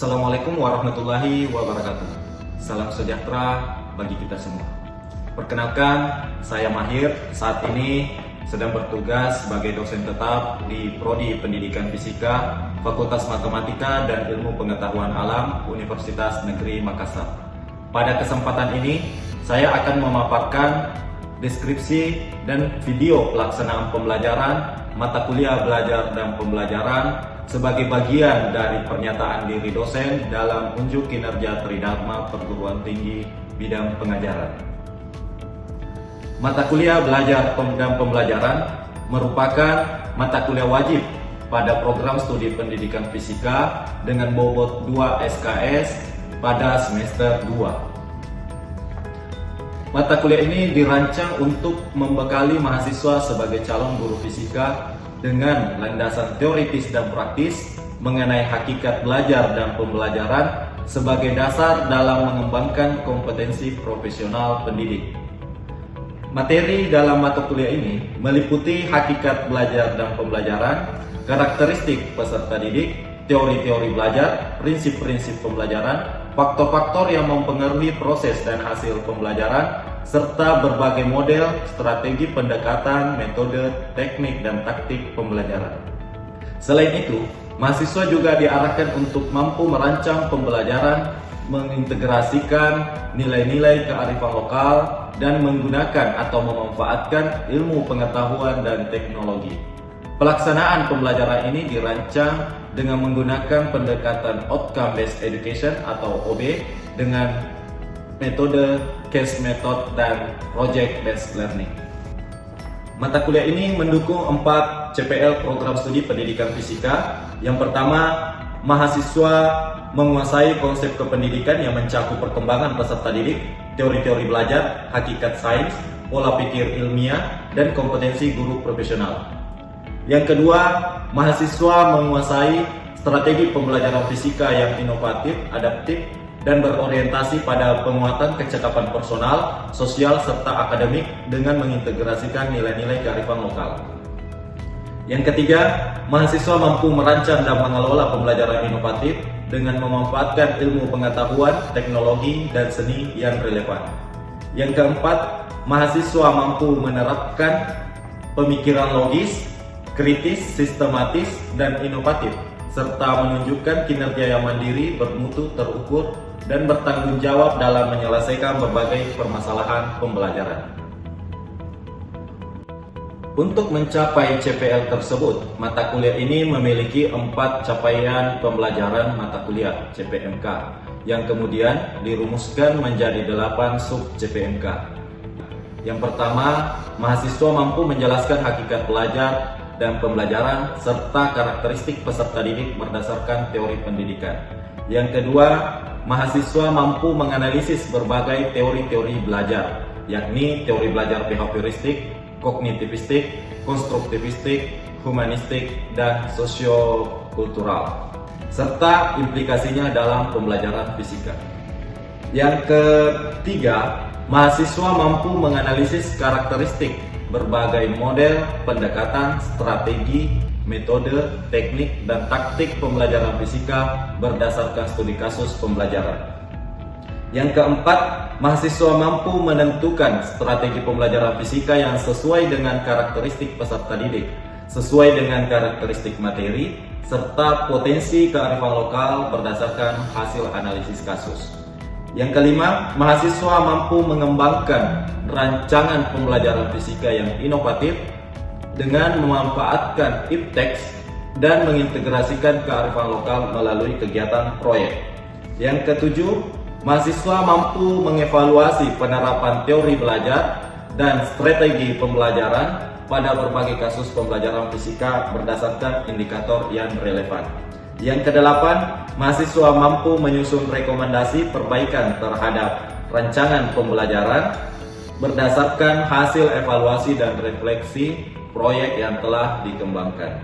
Assalamualaikum warahmatullahi wabarakatuh. Salam sejahtera bagi kita semua. Perkenalkan, saya Mahir. Saat ini sedang bertugas sebagai dosen tetap di Prodi Pendidikan Fisika, Fakultas Matematika dan Ilmu Pengetahuan Alam, Universitas Negeri Makassar. Pada kesempatan ini, saya akan memaparkan deskripsi dan video pelaksanaan pembelajaran mata kuliah belajar dan pembelajaran sebagai bagian dari pernyataan diri dosen dalam unjuk kinerja Tridharma Perguruan Tinggi bidang pengajaran. Mata kuliah belajar dan pembelajaran merupakan mata kuliah wajib pada program studi pendidikan fisika dengan bobot 2 SKS pada semester 2. Mata kuliah ini dirancang untuk membekali mahasiswa sebagai calon guru fisika dengan landasan teoritis dan praktis mengenai hakikat belajar dan pembelajaran sebagai dasar dalam mengembangkan kompetensi profesional pendidik. Materi dalam mata kuliah ini meliputi hakikat belajar dan pembelajaran, karakteristik peserta didik, teori-teori belajar, prinsip-prinsip pembelajaran, faktor-faktor yang mempengaruhi proses dan hasil pembelajaran, serta berbagai model, strategi pendekatan, metode, teknik, dan taktik pembelajaran. Selain itu, mahasiswa juga diarahkan untuk mampu merancang pembelajaran, mengintegrasikan nilai-nilai kearifan lokal, dan menggunakan atau memanfaatkan ilmu pengetahuan dan teknologi. Pelaksanaan pembelajaran ini dirancang dengan menggunakan pendekatan Outcome Based Education atau OB dengan metode case method dan project based learning. Mata kuliah ini mendukung 4 CPL program studi pendidikan fisika. Yang pertama, mahasiswa menguasai konsep kependidikan yang mencakup perkembangan peserta didik, teori-teori belajar, hakikat sains, pola pikir ilmiah, dan kompetensi guru profesional. Yang kedua, mahasiswa menguasai strategi pembelajaran fisika yang inovatif, adaptif, dan berorientasi pada penguatan kecakapan personal, sosial, serta akademik dengan mengintegrasikan nilai-nilai kearifan lokal. Yang ketiga, mahasiswa mampu merancang dan mengelola pembelajaran inovatif dengan memanfaatkan ilmu pengetahuan, teknologi, dan seni yang relevan. Yang keempat, mahasiswa mampu menerapkan pemikiran logis, kritis, sistematis, dan inovatif, serta menunjukkan kinerja yang mandiri, bermutu, terukur, dan bertanggung jawab dalam menyelesaikan berbagai permasalahan pembelajaran. Untuk mencapai CPL tersebut, mata kuliah ini memiliki 4 capaian pembelajaran mata kuliah CPMK yang kemudian dirumuskan menjadi 8 sub CPMK. Yang pertama, mahasiswa mampu menjelaskan hakikat belajar dan pembelajaran serta karakteristik peserta didik berdasarkan teori pendidikan. Yang kedua, mahasiswa mampu menganalisis berbagai teori-teori belajar, yakni teori belajar behavioristik, kognitivistik, konstruktivistik, humanistik, dan sosiokultural, serta implikasinya dalam pembelajaran fisika. Yang ketiga, mahasiswa mampu menganalisis karakteristik berbagai model, pendekatan, strategi, metode, teknik, dan taktik pembelajaran fisika berdasarkan studi kasus pembelajaran. Yang keempat, mahasiswa mampu menentukan strategi pembelajaran fisika yang sesuai dengan karakteristik peserta didik, sesuai dengan karakteristik materi, serta potensi kearifan lokal berdasarkan hasil analisis kasus. Yang kelima, mahasiswa mampu mengembangkan rancangan pembelajaran fisika yang inovatif dengan memanfaatkan ipteks dan mengintegrasikan kearifan lokal melalui kegiatan proyek. Yang ketujuh, mahasiswa mampu mengevaluasi penerapan teori belajar dan strategi pembelajaran pada berbagai kasus pembelajaran fisika berdasarkan indikator yang relevan. Yang kedelapan, mahasiswa mampu menyusun rekomendasi perbaikan terhadap rancangan pembelajaran berdasarkan hasil evaluasi dan refleksi proyek yang telah dikembangkan.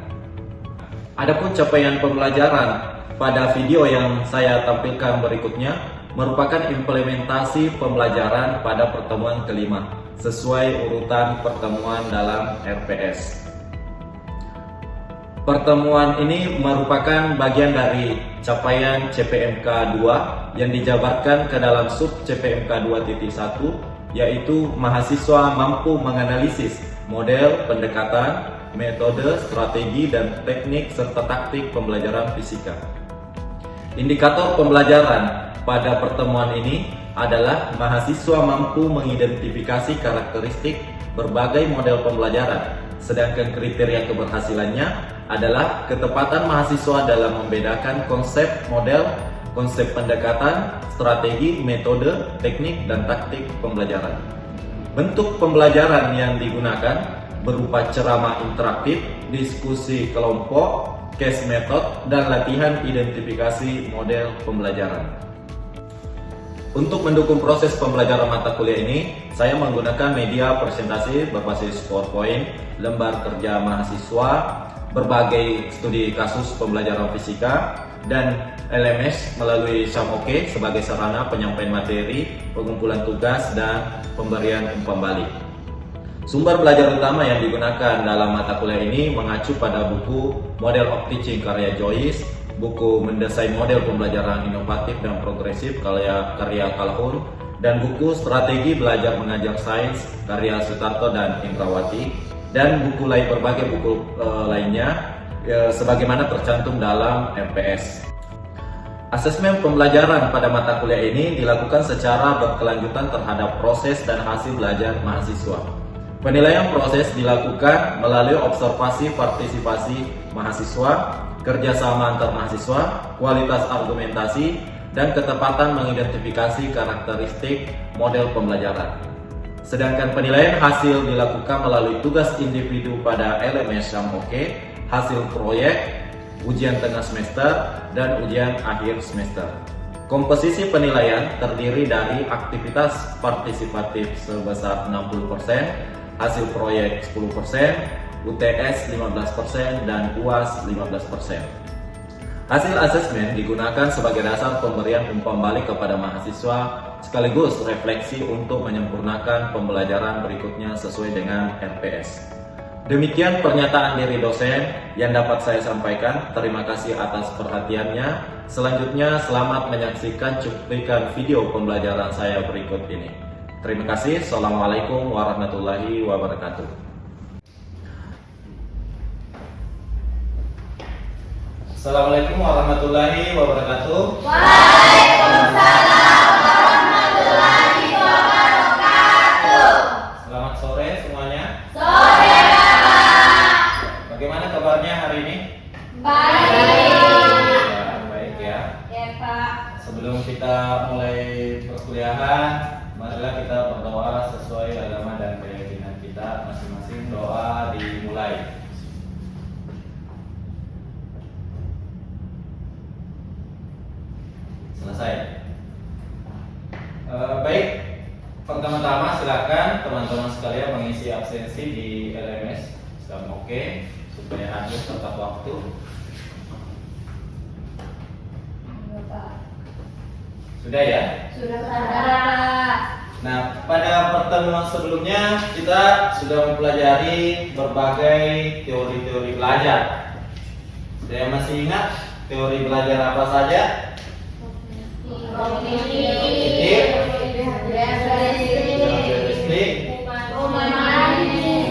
Adapun capaian pembelajaran pada video yang saya tampilkan berikutnya merupakan implementasi pembelajaran pada pertemuan kelima sesuai urutan pertemuan dalam RPS. Pertemuan ini merupakan bagian dari capaian CPMK 2 yang dijabarkan ke dalam sub CPMK 2.1, yaitu mahasiswa mampu menganalisis model, pendekatan, metode, strategi, dan teknik serta taktik pembelajaran fisika. Indikator pembelajaran pada pertemuan ini adalah mahasiswa mampu mengidentifikasi karakteristik berbagai model pembelajaran, sedangkan kriteria keberhasilannya adalah ketepatan mahasiswa dalam membedakan konsep model, konsep pendekatan, strategi, metode, teknik, dan taktik pembelajaran. Bentuk pembelajaran yang digunakan berupa ceramah interaktif, diskusi kelompok, case method, dan latihan identifikasi model pembelajaran. Untuk mendukung proses pembelajaran mata kuliah ini, saya menggunakan media presentasi berbasis PowerPoint, lembar kerja mahasiswa, berbagai studi kasus pembelajaran fisika, dan LMS melalui SAMOKE sebagai sarana penyampaian materi, pengumpulan tugas, dan pemberian umpan balik. Sumber belajar utama yang digunakan dalam mata kuliah ini mengacu pada buku Model of Teaching karya Joyce, buku Mendesain Model Pembelajaran Inovatif dan Progresif karya Calhoun, dan buku Strategi Belajar Mengajar Sains karya Sutarto dan Indrawati, dan buku lain berbagai buku lainnya sebagaimana tercantum dalam RPS. Asesmen pembelajaran pada mata kuliah ini dilakukan secara berkelanjutan terhadap proses dan hasil belajar mahasiswa. Penilaian proses dilakukan melalui observasi partisipasi mahasiswa, kerjasama antar mahasiswa, kualitas argumentasi, dan ketepatan mengidentifikasi karakteristik model pembelajaran. Sedangkan penilaian hasil dilakukan melalui tugas individu pada LMS SAMOKE, hasil proyek, ujian tengah semester, dan ujian akhir semester. Komposisi penilaian terdiri dari aktivitas partisipatif sebesar 60%, hasil proyek 10%, UTS 15%, dan UAS 15%. Hasil asesmen digunakan sebagai dasar pemberian umpan balik kepada mahasiswa sekaligus refleksi untuk menyempurnakan pembelajaran berikutnya sesuai dengan RPS. Demikian pernyataan diri dosen yang dapat saya sampaikan. Terima kasih atas perhatiannya. Selanjutnya selamat menyaksikan cuplikan video pembelajaran saya berikut ini. Terima kasih. Assalamualaikum warahmatullahi wabarakatuh. Assalamualaikum warahmatullahi wabarakatuh. Waalaikumsalam warahmatullahi wabarakatuh. Selamat sore semuanya. Sore, Pak. Bagaimana kabarnya hari ini? Baik. Ya, baik ya. Ya, Pak. Sebelum kita mulai perkuliahan, marilah kita berdoa sesuai agama dan keyakinan kita masing-masing. Doa dimulai. Selesai. Baik, pertama-tama silakan teman-teman sekalian mengisi absensi di LMS SAMOKE supaya hadir tepat waktu. Sudah ya? Sudah, Pak. Nah, pada pertemuan sebelumnya kita sudah mempelajari berbagai teori-teori belajar. Saya masih ingat teori belajar apa saja? Kognitif,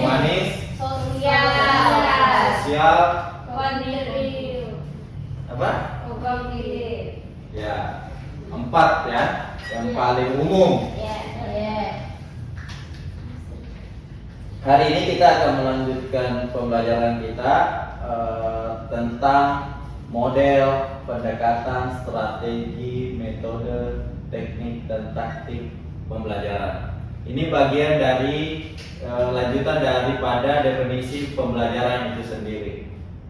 humanis, sosial, apa? kognitif. Ya, 4 ya, yang paling umum. Hari ini kita akan melanjutkan pembelajaran kita tentang model, pendekatan, strategi, metode, teknik, dan taktik pembelajaran. Ini bagian dari lanjutan daripada definisi pembelajaran itu sendiri,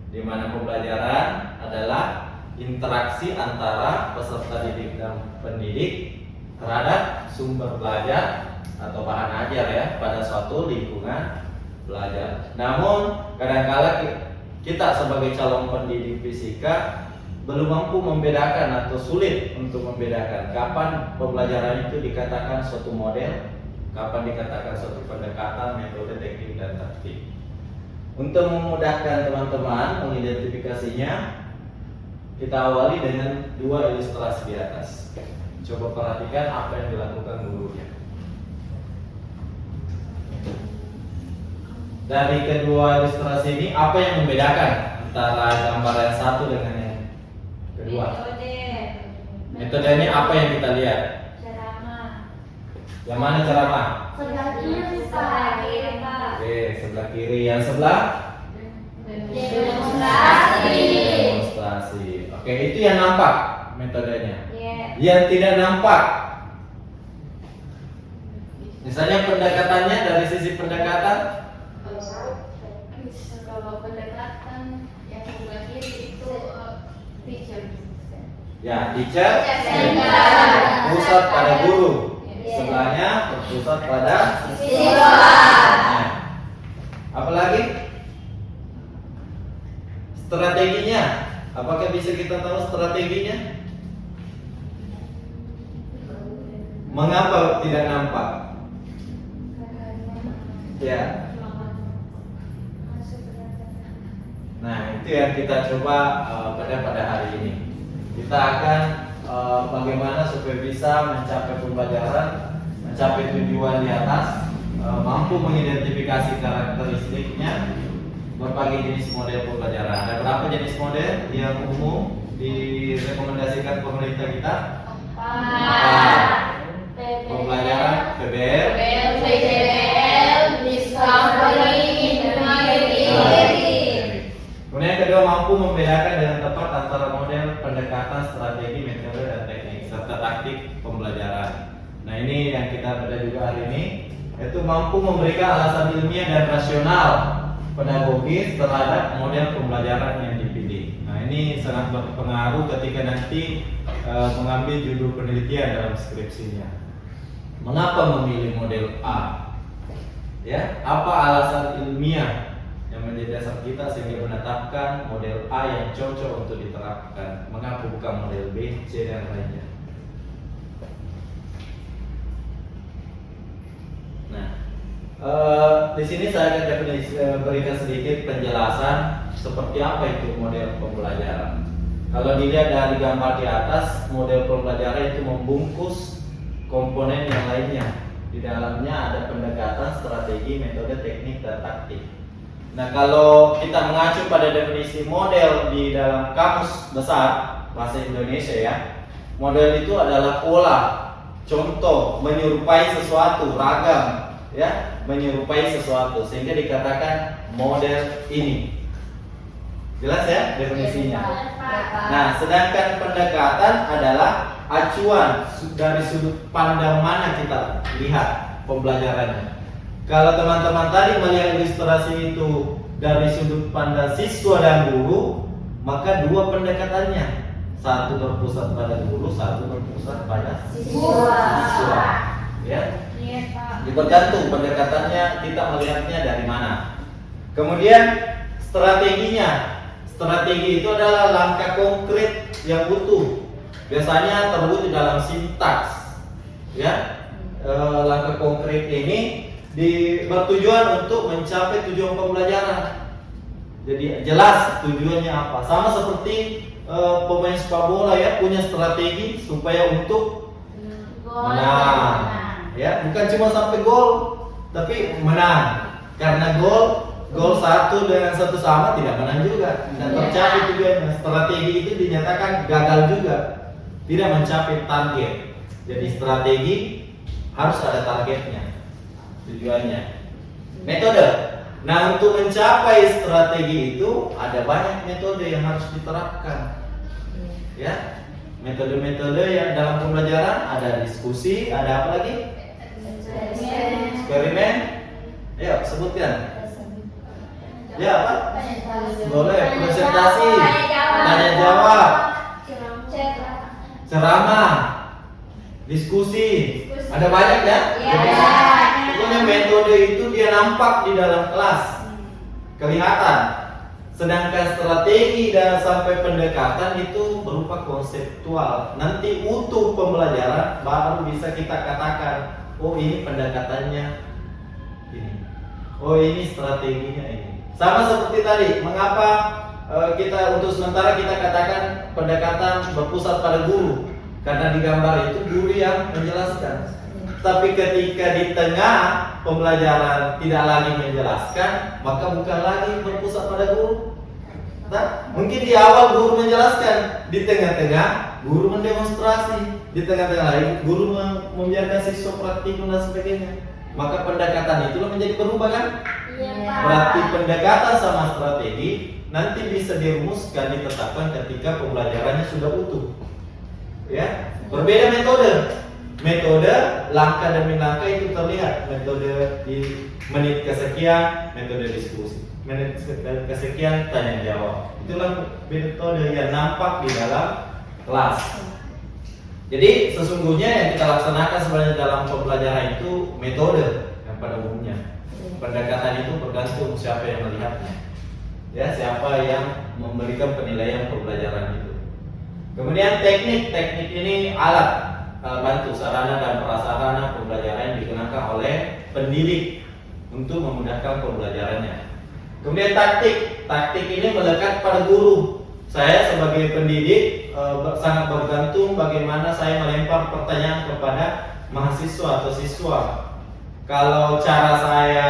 di mana pembelajaran adalah interaksi antara peserta didik dan pendidik terhadap sumber belajar atau bahan ajar ya pada suatu lingkungan belajar. Namun kadang-kala kita sebagai calon pendidik fisika belum mampu membedakan atau sulit untuk membedakan kapan pembelajaran itu dikatakan suatu model, kapan dikatakan suatu pendekatan, metode, teknik, dan taktik. Untuk memudahkan teman-teman mengidentifikasinya, kita awali dengan dua ilustrasi di atas. Coba perhatikan apa yang dilakukan gurunya. Dari kedua ilustrasi ini, apa yang membedakan antara gambar yang satu dengan yang kedua? Metodenya apa yang kita lihat? Ceramah. Yang mana ceramah? Sebelah kiri, Pak. Oke, sebelah kiri. Yang sebelah? Demonstrasi. Demonstrasi. Oke, itu yang nampak metodenya. Iya. Yang tidak nampak, misalnya pendekatannya dari sisi pendekatan. Kalau pendekatan yang sebelah kiri itu teacher. Ya, teacher Center. pusat pada guru. Iya. Sebelahnya berpusat pada Siswa. Nah, apalagi strateginya? Apakah bisa kita tahu strateginya? Mengapa tidak nampak? Ya. Nah, itu yang kita coba pada hari ini. Kita akan bagaimana supaya bisa mencapai pembelajaran, mencapai tujuan di atas, mampu mengidentifikasi karakteristiknya, berbagai jenis model pembelajaran. Ada berapa jenis model yang umum direkomendasikan pemerintah kita? Pembelajaran PBL, kemudian yang kedua, mampu membedakan dengan tepat antara model pendekatan, strategi, metode, dan teknik serta taktik pembelajaran. Nah, ini yang kita belajar juga hari ini, yaitu mampu memberikan alasan ilmiah dan rasional pedagogis terhadap model pembelajaran yang dipilih. Nah, ini sangat berpengaruh ketika nanti mengambil judul penelitian dalam skripsinya. Mengapa memilih model A? Ya, apa alasan ilmiah yang menjadi dasar kita sehingga menetapkan model A yang cocok untuk diterapkan? Mengapa bukan model B, C, dan lainnya? Nah, di sini saya akan berikan sedikit penjelasan seperti apa itu model pembelajaran. Kalau dilihat dari gambar di atas, model pembelajaran itu membungkus komponen yang lainnya. Di dalamnya ada pendekatan, strategi, metode, teknik, dan taktik. Nah, kalau kita mengacu pada definisi model di dalam kamus besar bahasa Indonesia ya, model itu adalah pola, contoh, menyerupai sesuatu, ragam, ya, menyerupai sesuatu sehingga dikatakan model ini. Jelas ya definisinya. Nah, sedangkan pendekatan adalah acuan dari sudut pandang mana kita lihat pembelajarannya. Kalau teman-teman tadi melihat ilustrasi itu dari sudut pandang siswa dan guru, maka dua pendekatannya, satu berpusat pada guru, satu berpusat pada siswa. Ya, Iya, Pak. bergantung pendekatannya, kita melihatnya dari mana. Kemudian strateginya. Strategi itu adalah langkah konkret yang utuh. Biasanya terwujud dalam sintaks. Ya, langkah konkret ini bertujuan untuk mencapai tujuan pembelajaran. Jadi jelas tujuannya apa. Sama seperti pemain sepak bola ya, punya strategi supaya untuk menang. Ya, bukan cuma sampai gol, tapi menang. Karena gol satu dengan satu sama tidak menang juga, dan tercapai tujuannya. Strategi itu dinyatakan gagal juga, tidak mencapai target. Jadi strategi harus ada targetnya, tujuannya. Metode. Nah, untuk mencapai strategi itu ada banyak metode yang harus diterapkan. Ya, metode-metode yang dalam pembelajaran ada diskusi, ada apa lagi? Eksperimen. Ayo sebutkan. Ya, apa? Boleh presentasi, tanya jawab, ceramah, diskusi. Ada banyak ya? Pokoknya metode itu dia nampak di dalam kelas, kelihatan. Sedangkan strategi dan sampai pendekatan itu berupa konseptual. Nanti utuh pembelajaran baru bisa kita katakan, oh ini pendekatannya ini, oh ini strateginya ini. Sama seperti tadi, mengapa kita untuk sementara kita katakan pendekatan berpusat pada guru, karena di gambar itu guru yang menjelaskan. Tapi ketika di tengah pembelajaran tidak lagi menjelaskan, maka bukan lagi berpusat pada guru. Nah, mungkin di awal guru menjelaskan, di tengah-tengah guru mendemonstrasi, di tengah-tengah lagi guru membiarkan siswa praktikum dan sebagainya. Maka pendekatan itulah menjadi berubah kan? Iya, Pak. Berarti pendekatan sama strategi nanti bisa dirumuskan, ditetapkan ketika pembelajarannya sudah utuh. Ya, berbeda metode. Metode langkah demi langkah itu terlihat. Metode di menit kesekian, metode diskusi. Menit kesekian tanya jawab. Itulah metode yang nampak di dalam kelas. Jadi sesungguhnya yang kita laksanakan sebenarnya dalam pembelajaran itu metode yang pada umumnya. Pendekatan itu bergantung siapa yang melihatnya, ya, siapa yang memberikan penilaian pembelajaran itu. Kemudian teknik ini alat bantu sarana dan prasarana pembelajaran yang digunakan oleh pendidik untuk memudahkan pembelajarannya. Kemudian taktik ini melekat pada guru. Saya sebagai pendidik sangat bergantung bagaimana saya melempar pertanyaan kepada mahasiswa atau siswa. Kalau cara saya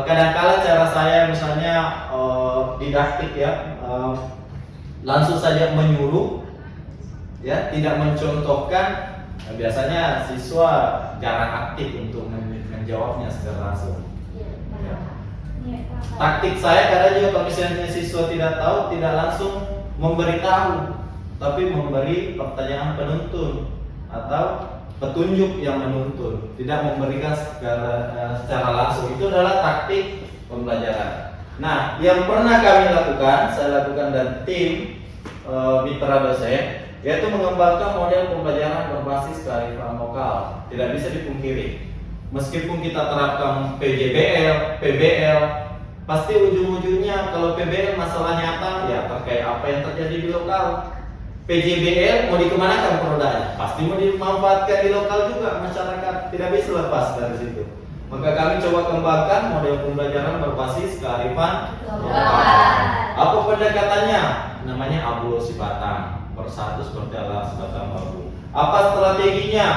kadang-kala cara saya misalnya didaktik ya, langsung saja menyuruh, ya, tidak mencontohkan. Biasanya siswa jarang aktif untuk menjawabnya secara langsung. Ya. Taktik saya kadang juga kalau misalnya siswa tidak tahu, tidak langsung memberitahu, tapi memberi pertanyaan penuntun atau petunjuk yang menuntun, tidak memberikan secara langsung. Itu adalah taktik pembelajaran. Nah, yang pernah kami lakukan, saya lakukan dan tim mitra dosen, yaitu mengembangkan model pembelajaran berbasis kearifan lokal. Tidak bisa dipungkiri, meskipun kita terapkan PJBL, PBL, pasti ujung-ujungnya kalau PBL masalah nyata ya terkait apa yang terjadi di lokal. PJBL mau dikemanakan produknya? Pasti mau dimanfaatkan di lokal juga, masyarakat tidak bisa lepas dari situ. Maka kami coba kembangkan model pembelajaran berbasis kearifan lokal. Apa pendekatannya? Namanya ablusi batang, bersatu seperti alas batang bambu. Apa strateginya?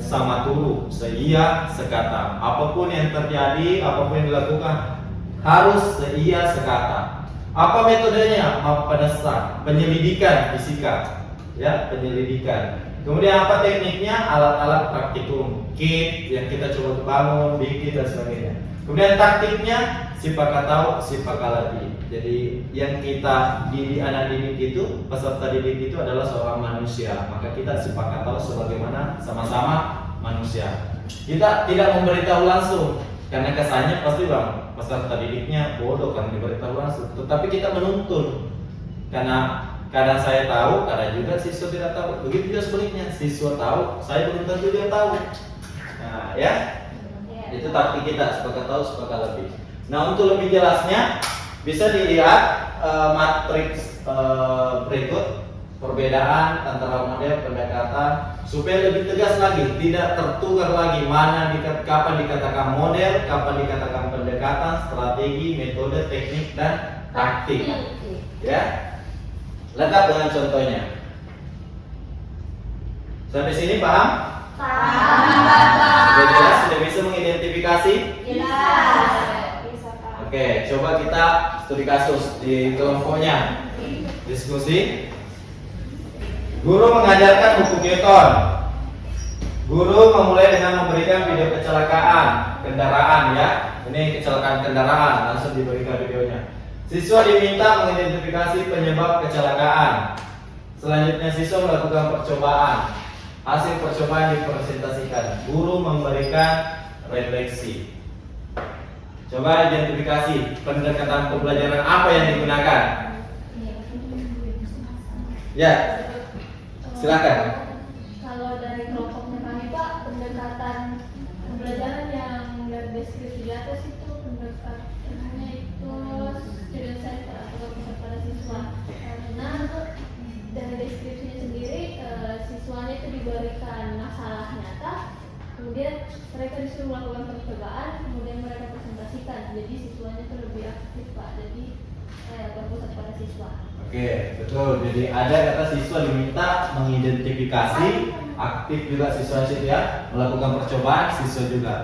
Sama turu, seia sekata. Apapun yang terjadi, apapun yang dilakukan harus seia sekata. Apa metodenya? Pendesak, penyelidikan fisika, ya, penyelidikan. Kemudian apa tekniknya? Alat-alat praktikum, kit yang kita coba bangun, bikin dan sebagainya. Kemudian taktiknya sipakat tahu, sipakat latih. Jadi yang kita didik anak didik itu, peserta didik itu adalah seorang manusia. Maka kita sipakat tahu sebagaimana sama-sama manusia. Kita tidak memberitahu langsung, karena kesannya pasti bang peserta didiknya bodoh kan diberitahu langsung. Tetapi kita menuntun, karena kadang saya tahu, kadang juga siswa tidak tahu. Begitu juga sebaliknya, siswa tahu, saya belum tentu dia tahu. Nah, ya, itu taktik kita, sepakat tahu, sepakat lebih. Nah, untuk lebih jelasnya bisa dilihat matriks berikut perbedaan antara model pendekatan supaya lebih tegas lagi, tidak tertukar lagi mana kapan dikatakan model, kapan dikatakan pendekatan, strategi, metode, teknik dan taktik. Ya, lengkap dengan contohnya. Sampai sini paham? Paham. Sudah jelas? Sudah bisa mengidentifikasi? Jelas. Bisa, Pak. Oke, coba kita studi kasus di kelompoknya. Diskusi. Guru mengajarkan buku Newton. Guru memulai dengan memberikan video kecelakaan kendaraan, ya. Ini kecelakaan kendaraan, langsung diberikan videonya. Siswa diminta mengidentifikasi penyebab kecelakaan. Selanjutnya siswa melakukan percobaan. Hasil percobaan dipresentasikan. Guru memberikan refleksi. Coba identifikasi pendekatan pembelajaran apa yang digunakan. Ya, silakan. Kalau dari kelompoknya kami Pak, pendekatan pembelajaran yang dari deskripsi di atas itu pendekatannya itu student center atau pusat pada siswa. Karena dari deskripsinya sendiri siswanya itu diberikan masalah nyata, kemudian mereka disuruh melakukan percobaan, kemudian mereka presentasikan. Jadi siswanya itu lebih aktif Pak, jadi berpusat pada siswa. Oke, betul. Jadi ada kata siswa diminta mengidentifikasi, aktif juga siswa situ ya, melakukan percobaan siswa juga.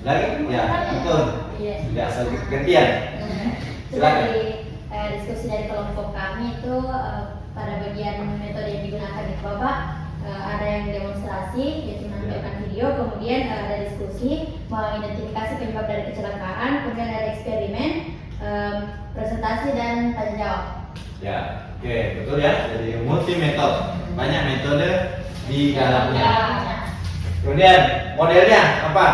Lagi? Ya, betul. Iya. Tidak asal gantian. Silakan. Dari diskusi dari kelompok kami itu pada bagian metode yang digunakan itu Bapak ada yang demonstrasi yaitu menampilkan video, kemudian ada diskusi mengidentifikasi penyebab dari kecelakaan, kemudian ada eksperimen, presentasi dan tanya jawab. Ya, oke, betul ya. Jadi multi metode, banyak metode di dalamnya. Kemudian modelnya apa?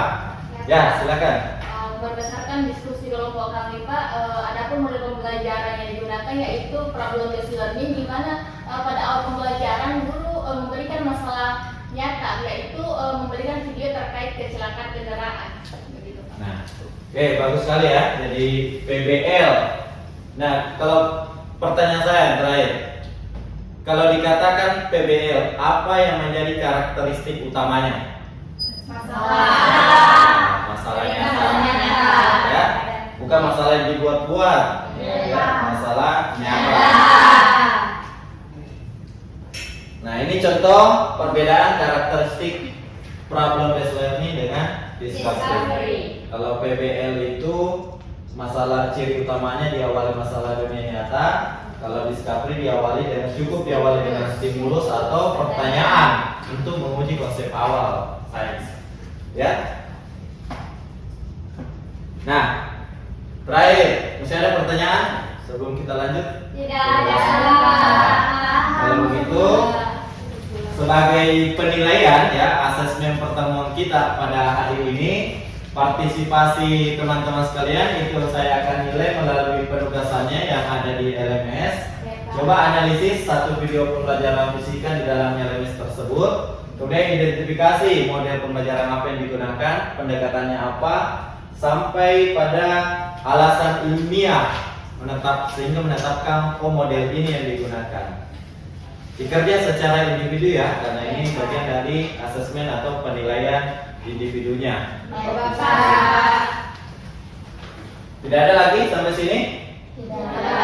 Ya, silakan. Berdasarkan diskusi kelompok kami Pak, adapun model pembelajaran yang digunakan yaitu problem based learning, di mana pada awal pembelajaran guru memberikan masalah nyata, yaitu memberikan video terkait kecelakaan kendaraan. Begitu Pak. Nah, oke, bagus sekali ya. Jadi PBL. Nah, kalau pertanyaan saya yang terakhir, kalau dikatakan PBL, apa yang menjadi karakteristik utamanya? Masalahnya ya, bukan masalah yang dibuat-buat, ya, masalah nyata. Nah, ini contoh perbedaan karakteristik problem based learning dengan discovery. Kalau PBL itu masalah ciri utamanya diawali masalah dunia nyata. Kalau discovery diawali dengan stimulus atau pertanyaan untuk menguji konsep awal sains. Ya. Nah, terakhir, masih ada pertanyaan sebelum kita lanjut? Tidak ada. Kalau begitu, sebagai penilaian ya asesmen pertemuan kita pada hari ini, partisipasi teman-teman sekalian itu saya akan nilai melalui penugasannya yang ada di LMS. Coba analisis satu video pembelajaran fisika di dalamnya LMS tersebut. Kemudian identifikasi model pembelajaran apa yang digunakan, pendekatannya apa, sampai pada alasan ilmiah sehingga menetapkan model ini yang digunakan. Dikerja secara individu ya, karena ini bagian dari asesmen atau penilaian individunya. Bapak. Tidak ada lagi sampai sini? Tidak ada.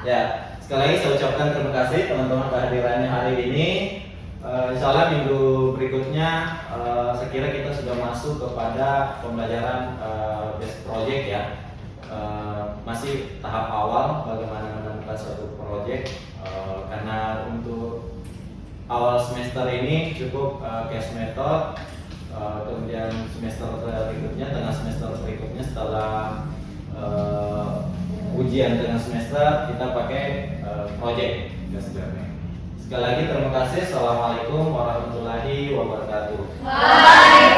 Ya, sekali lagi saya ucapkan terima kasih teman-teman kehadirannya hari ini. Insya Allah minggu berikutnya saya kira kita sudah masuk kepada pembelajaran base project ya. Masih tahap awal bagaimana menemukan suatu project, karena untuk awal semester ini cukup case method, kemudian semester berikutnya, tengah semester berikutnya setelah ujian tengah semester kita pakai project sebenarnya. Sekali lagi terima kasih. Assalamualaikum warahmatullahi wabarakatuh. Bye.